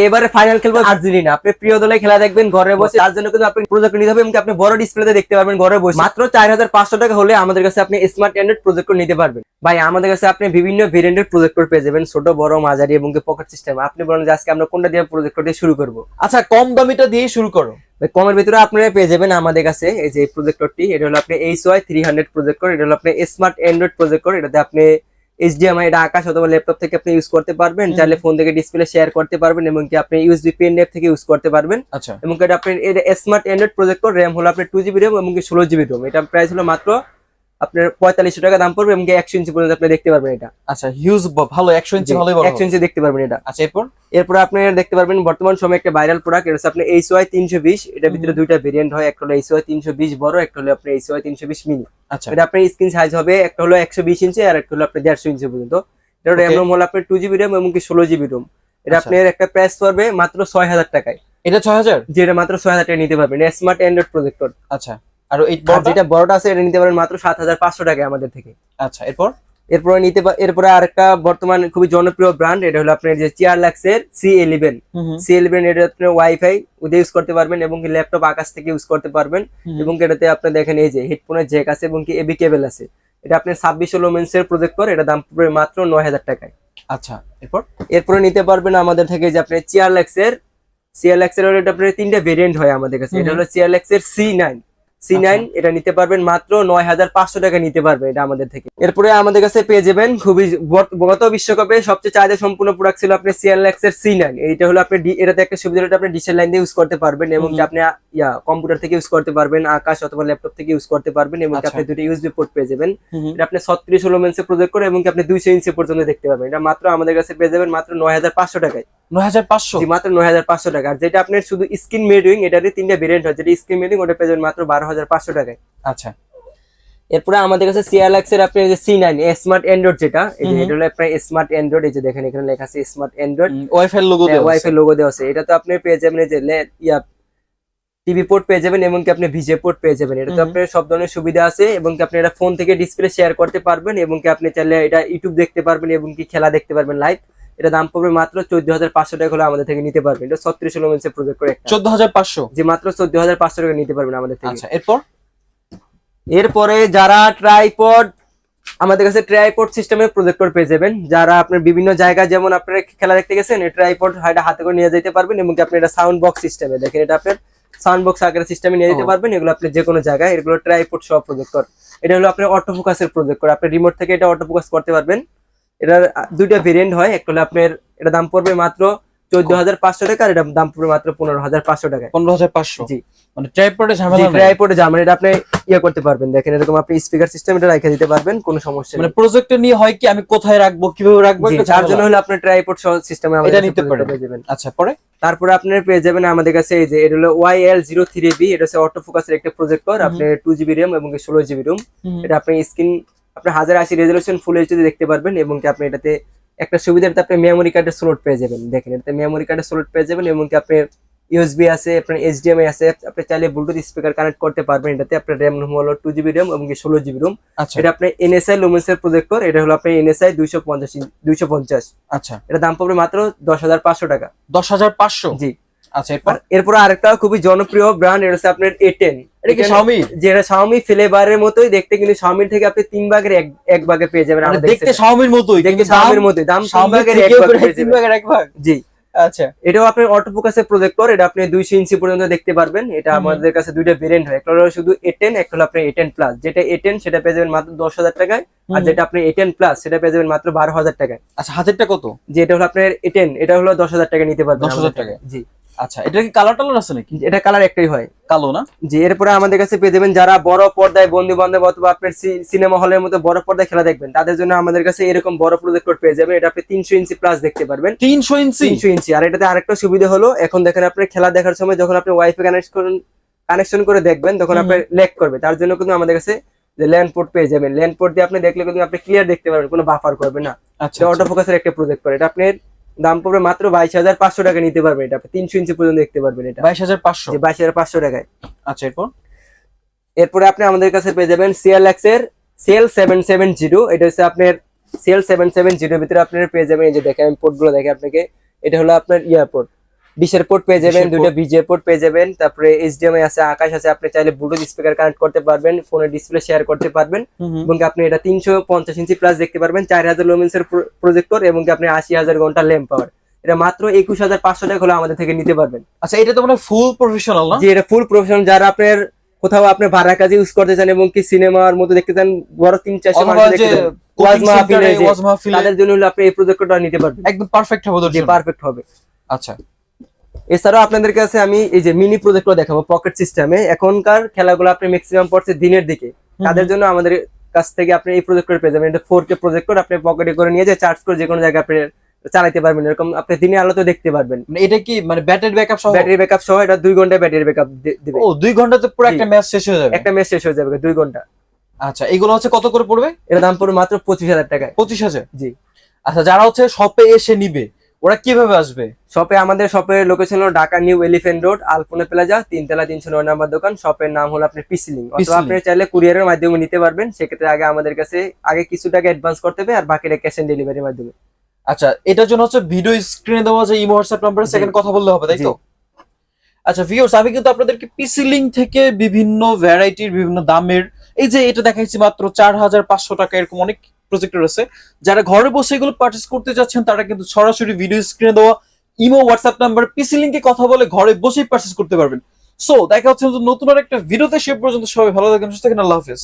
এবারে ফাইনাল খেলবো আর্জেন্টিনা। আপনি প্রিয় দলে খেলা দেখবেন ঘরে বসে, তার জন্য কিন্তু আপনি প্রজেক্টর নিতে হবে এবং আপনি বড় ডিসপ্লেতে দেখতে পারবেন ঘরে বসে। মাত্র 4500 টাকা হলে আমাদের কাছে আপনি স্মার্ট অ্যান্ড্রয়েড প্রজেক্টর নিতে পারবেন। ভাই আমাদের কাছে আপনি বিভিন্ন ভেরিয়েন্টের প্রজেক্টর পেয়ে যাবেন, ছোট বড় মাঝারি এবং পকেট সিস্টেম। আপনি বলেন যে আজকে আমরা কোনটা দিয়ে প্রজেক্টর দিয়ে শুরু করবো? আচ্ছা, কম দামিটা দিয়ে শুরু করো। কমের ভিতরে আপনারা পেয়ে যাবেন আমাদের কাছে এই যে প্রজেক্টরটি। এটা হলো আপনি HY 300 প্রজেক্টর। এটা হলো আপনি স্মার্ট অ্যান্ড্রয়েড প্রজেক্টর। এটাতে আপনি HDMI, এটা আকাশ অথবা ল্যাপটপ থেকে আপনি ইউজ করতে পারবেন, চাইলে ফোন থেকে ডিসপ্লে শেয়ার করতে পারবেন এবং কি আপনি USB পেন ড্রাইভ থেকে ইউজ করতে পারবেন। আচ্ছা, এবং এটা আপনি স্মার্ট অ্যান্ড্রয়েড প্রজেক্টর, র্যাম হলো আপনার 2GB র্যাম এবং 16GB র্যাম। এটা প্রাইস হলো মাত্র আপনার 4500 টাকা দাম পড়বে এবং 100 ইঞ্চি পর্যন্ত আপনি দেখতে পারবেন এটা। আচ্ছা, হিউজ ভালো, 100 ইঞ্চি ভালোই বড়, 100 ইঞ্চি দেখতে পারবেন এটা। আচ্ছা, এরপর আপনি দেখতে পারবেন বর্তমান সময়ে একটা ভাইরাল প্রোডাক্ট, এটা হচ্ছে আপনি HY 320। এটার ভিতরে দুইটা ভেরিয়েন্ট হয়, একটা হলো HY 320 বড়, একটা হলো আপনি HY 320 মিনি। আচ্ছা, এটা আপনার স্ক্রিন সাইজ হবে, একটা হলো 120 ইঞ্চি আর একটা হলো আপনার 150 ইঞ্চি পর্যন্ত। এটা র্যাম রোম হলো আপনার 2GB র্যাম এবং 16GB রোম। এটা আপনার একটা প্রাইস পড়বে মাত্র 6000 টাকায়। এটা 6000, যেটা মাত্র 6000 টাকা নিতে পারবেন স্মার্ট অ্যান্ড্রয়েড প্রজেক্টর। আচ্ছা, আর এই যেটা বড়টা আছে এটা নিতে পারবেন মাত্র 7500 টাকায় আমাদের থেকে। আচ্ছা, এরপরে আরেকটা বর্তমান খুবই জনপ্রিয় ব্র্যান্ড, এটা হলো আপনার যে CRLux এর C11। এটা আপনি ওয়াইফাই ওদের ইউজ করতে পারবেন এবং ল্যাপটপ আকাশ থেকে ইউজ করতে পারবেন। এবং এটাতে আপনি দেখেন এই যে হেডফোনের জ্যাক আছে এবং কি এবি কেবল আছে। এটা আপনার 26 লুমেন্স এর প্রজেক্টর। এটা দাম পড়বে মাত্র 9000 টাকায়। আচ্ছা, এরপরে নিতে পারবেন আমাদের থেকে যে আপনি CRLux এর এটা আপনার তিনটা ভেরিয়েন্ট হয় আমাদের কাছে। এটা হলো CRLux এর C9। এটা নিতে পারবেন মাত্র 9500 টাকা নিতে পারবেন এটা আমাদের থেকে। এরপরে আমাদের কাছে পেয়ে যাবেন খুবই গত বিশ্বকাপে সবচেয়ে চাহিদা সম্পূর্ণ প্রোডাক্ট ছিল আপনি CRLux এর C9। এটা হলো আপনি এটাতে একটা সুবিধা হলো আপনি ডিজিটাল লাইন দিয়ে ইউজ করতে পারবেন এবং আপনি কম্পিউটার থেকে ইউজ করতে পারবেন, আকাশ অথবা ল্যাপটপ থেকে ইউজ করতে পারবেন এবং আপনি দুটো USB পোর্ট পেয়ে যাবেন। এটা আপনি 36 লুমেন্স এর প্রজেক্ট করে এবং আপনি 200 ইঞ্চি পর্যন্ত দেখতে পারবেন। এটা মাত্র আমাদের কাছে পেয়ে যাবেন মাত্র 9500 টাকায়। 9500, জি মাত্র 9500 টাকা। আর যেটা আপনার শুধু স্ক্রিন মিররিং, এটারই তিনটা ভেরিয়েন্ট হয়, যেটা স্ক্রিন মিররিং ওটা পেয়ে যাবেন মাত্র 12500 টাকায়। আচ্ছা, এরপরে আমাদের কাছে CRLux এর আপনি যে C9 স্মার্ট অ্যান্ড্রয়েড, যেটা এটা হলো আপনার স্মার্ট অ্যান্ড্রয়েড। এই যে দেখেন এখানে লেখা আছে স্মার্ট অ্যান্ড্রয়েড, ওয়াইফাই লোগো দেওয়া আছে। এটা তো আপনি পেয়ে যাবেন এই যে টিভি পোর্ট পেয়ে যাবেন এবং কি আপনি ভিজে পোর্ট পেয়ে যাবেন। এটা তো আপনার সব ধরনের সুবিধা আছে এবং কি আপনি এটা ফোন থেকে ডিসপ্লে শেয়ার করতে পারবেন এবং কি আপনি চাইলে এটা ইউটিউব দেখতে পারবেন এবং কি খেলা দেখতে পারবেন লাইভ। এটা দাম পড়বে মাত্র 14500 টাকা হলে আমাদের থেকে নিতে পারবেন। এটা 36 লুমেন্স এর প্রজেক্ট করে 14500, যে মাত্র 14500 টাকা নিতে পারবেন আমাদের থেকে। আচ্ছা, এরপরে যারা ট্রাইপড, আমাদের কাছে ট্রাইপড সিস্টেমের প্রজেক্টর পেয়ে যাবেন। যারা আপনার বিভিন্ন জায়গায় যেমন আপনারা খেলা দেখতে গেছেন, এই ট্রাইপড হাতে করে নিয়ে যেতে পারবেন এবং আপনি এটা সাউন্ড বক্স সিস্টেমে দেখেন, এটা আপনার সাউন্ড বক্স আকারের সিস্টেমে নিয়ে যেতে পারবেন। এগুলো আপনি যে কোনো জায়গায়, এগুলো ট্রাইপড সহ প্রজেক্টর। এটা হলো আপনার অটো ফোকাসের প্রজেক্টর, আপনি রিমোট থেকে এটা অটো ফোকাস করতে পারবেন। এটার দুইটা ভেরিয়েন্ট হয়, একটা হলো আপনার এটা দাম পড়বে মাত্র 14500 টাকা আর এটা দাম পড়বে মাত্র 15500 টাকা। 15500, জি মানে ট্রাইপডে ঝামেলা নাই, ট্রাইপডে ঝামেলা। এটা আপনি করতে পারবেন, দেখেন এরকম আপনি স্পিকার সিস্টেম এটা রেখে দিতে পারবেন, কোনো সমস্যা নেই। মানে প্রজেক্টর নিয়ে হয় কি আমি কোথায় রাখবো, কিভাবে রাখবো, তার জন্য হলো আপনার ট্রাইপড সহ সিস্টেমে এটা নিতে পারবেন। আচ্ছা, তারপরে আপনারা পেয়ে যাবেন আমাদের কাছে এই যে এটা হলো YL03B। এটা হচ্ছে অটো ফোকাসের একটা প্রজেক্টর, আপনি 2GB র্যাম এবং 16GB রোম। এটা আপনি স্ক্রিন আপনি 1080 রেজোলিউশন ফুল এইচডি দেখতে পারবেন এবং কি আপনি এটাতে একটা সুবিধাতে আপনি মেমোরি কার্ডের স্লট পেয়ে যাবেন। দেখেন এটাতে মেমোরি কার্ডের স্লট পেয়ে যাবেন এবং কি আপনার USB আছে, আপনার HDMI আছে, আপনি চাইলে ব্লুটুথ স্পিকার কানেক্ট করতে পারবেন। এটাতে আপনার র্যাম হলো 2GB র্যাম এবং 16GB রোম। এটা আপনার NSI লুমেন্স এর প্রজেক্টর। এটা হলো আপনার NSI 250। আচ্ছা, এটা দাম পড়বে মাত্র 10500 টাকা। 10500, জি। আচ্ছা, এরপর আরেকটা খুবই জনপ্রিয় ব্র্যান্ড, এটা হচ্ছে আপনার A10। এটা কি Xiaomi? যেটা Xiaomi ফ্লেভারের মতোই দেখতে, কিন্তু Xiaomi থেকে আপনি 3 ভাগের 1 ভাগে পেয়ে যাবেন। মানে দেখতে Xiaomiর মতোই, দেখতে Xiaomiর মতোই, দাম 3 ভাগের 1 ভাগ। জি। আচ্ছা, এটাও আপনার অটো ফোকাসের প্রজেক্টর। এটা আপনি 200 ইঞ্চি পর্যন্ত দেখতে পারবেন। এটা আমাদের কাছে দুইটা ভেরিয়েন্ট হয়, একটা হলো শুধু A10, একটা হলো আপনার A10 প্লাস। যেটা A10 সেটা পেয়ে যাবেন মাত্র 10000 টাকায় আর যেটা আপনি A10 প্লাস সেটা পেয়ে যাবেন মাত্র 12000 টাকায়। আচ্ছা, হাতেরটা কত? যে এটা হলো আপনার A10, এটা হলো 10000 টাকা নিতে পারবেন। 10000 টাকা, জি। আচ্ছা, এটা কি কালার টালার আছে নাকি? এটা কালার একটাই হয়, কালো না? জি। এরপরে আমাদের কাছে পেয়ে যাবেন যারা বড় পর্দায় বন্ধু বান্ধব অথবা আপনার সিনেমা হলের মতো বড় পর্দায় খেলা দেখবেন, তাদের জন্য আমাদের কাছে এরকম বড় প্রজেক্টর পেয়ে যাবেন। এটা আপনি 300 ইঞ্চি প্লাস দেখতে পারবেন। 300 ইঞ্চি। আর এটাতে আরেকটা সুবিধা হলো, এখন দেখেন আপনি খেলা দেখার সময় যখন আপনি ওয়াইফাই কানেকশন করে দেখবেন তখন আপনার ল্যাগ করবে। তার জন্য কিন্তু আমাদের কাছে যে ল্যান্ড পোর্ট পেয়ে যাবেন। ল্যান্ড পোর্ট দিয়ে আপনি দেখলে কিন্তু আপনি ক্লিয়ার দেখতে পারবেন, কোনো বাফার করবে না। আচ্ছা, অটো ফোকাসের একটা প্রজেক্টর। এটা আপনার দাম পড়বে মাত্র 22500 টাকা নিতে পারবেন। এটা আপনি 300 ইঞ্চি পর্যন্ত দেখতে পারবেন। এটা 22500, 22500 টাকায়। আচ্ছা, এরপরে আপনি আমাদের কাছে পেয়ে যাবেন CRLux এর CL770। এটা হচ্ছে আপনার CL770 এর ভিতরে আপনারা পেয়ে যাবেন, এই যে দেখেন পোর্ট গুলো দেখে আপনাকে, এটা হলো আপনার ইয়ারপোর্ট। 20 পোর্ট পেয়ে যাবেন, 20 দুইটা বিজিএ পোর্ট পেয়ে যাবেন, তারপরে এইচডিএমআই আছে, আকাশ আছে, আপনি চাইলে ব্লুটুথ স্পিকার কানেক্ট করতে পারবেন, ফোনের ডিসপ্লে শেয়ার করতে পারবেন, এবং আপনি এটা 350 ইঞ্চি প্লাস দেখতে পারবেন, 4000 লুমেন্স এর প্রজেক্টর, এবং আপনি 80,000 ঘন্টা ল্যাম্প পাওয়ার। এটা মাত্র 21,500 টাকা হলে আমাদের থেকে নিতে পারবেন। আচ্ছা, এটা তো মানে ফুল প্রফেশনাল না? যে এটা ফুল প্রফেশনাল, যারা আপনার কোথাও আপনি ভাড়া কাজে ইউজ করতে চান এবং কি সিনেমার মতো দেখতে চান, বড় 300-400 মানুষ দেখতে চান, ওয়াজ মাহফিলে, তাদের জন্য হলো আপনি এই প্রজেক্টরটা নিতে পারবেন, একদম পারফেক্ট হবে ওদের যে জন্য। পারফেক্ট হবে। আচ্ছা, এছাড়াও আপনাদের কাছে আমি এই যে মিনি প্রজেক্টর দেখাবো পকেট সিস্টেমে। এখনকার খেলাগুলো আপনি ম্যাক্সিমাম পড়ছে দিনের দিকে, তাদের জন্য আমাদের কাছ থেকে আপনি এই প্রজেক্টর পেয়ে যাবেন। এটা 4K প্রজেক্টর, আপনি পকেটে করে নিয়ে যায় চার্জ করে যে কোনো জায়গায় আপনি চালাতে পারবেন, এরকম আপনি দিনে আলোতে দেখতে পারবেন। মানে এটা কি মানে ব্যাটারি ব্যাকআপ সহ? ব্যাটারি ব্যাকআপ সহ, এটা 2 ঘন্টা ব্যাটারি ব্যাকআপ দিবে। ও 2 ঘন্টাতে পুরো একটা ম্যাচ শেষ হয়ে যাবে? একটা ম্যাচ শেষ হয়ে যাবে 2 ঘন্টা। আচ্ছা, এগুলো হচ্ছে কত করে পড়বে? এর দাম পড়বে মাত্র 25,000 টাকায়। 25,000? জি। আচ্ছা, যারা হচ্ছে শপে এসে নিবে ওরা কিভাবে আসবে? শপে, আমাদের শপের লোকেশন হলো ঢাকা নিউ এলিফ্যান্ট রোড, আলপনা প্লাজা, 3 তলা 309 নাম্বার দোকান। শপের নাম হলো আপনার পিসিলিং, অথবা আপনি চাইলে কুরিয়ারের মাধ্যমে নিতে পারবেন। সেক্ষেত্রে আগে আমাদের কাছে কিছু টাকা অ্যাডভান্স করতে হবে, আর বাকিটা ক্যাশ অন ডেলিভারির মাধ্যমে। আচ্ছা, এটার জন্য হচ্ছে ভিডিও স্ক্রিনে দেওয়া যে ইমো হোয়াটসঅ্যাপ নাম্বারে সেকেন্ড কথা বললে হবে, তাই তো? আচ্ছা ভিউয়ার্স, আমি কিন্তু আপনাদেরকে পিসি লিংক থেকে বিভিন্ন ভ্যারাইটির বিভিন্ন দামের, এই যে এটা দেখাচ্ছি মাত্র 4,500 টাকা, এরকম অনেক প্রজেক্টর আছে। যারা ঘরে বসে এগুলো পারচেজ করতে যাচ্ছেন তারা কিন্তু সরাসরি ভিডিও স্ক্রিনে দেওয়া ইমো হোয়াটসঅ্যাপ নাম্বার পিসি লিংকে কথা বলে ঘরে বসেই পারচেজ করতে পারবেন। সো দেখা হচ্ছে নতুন আর একটা ভিডিওতে, সে পর্যন্ত সবাই ভালো থাকেন, সুস্থ থাকেন, আল্লাহ হাফেজ।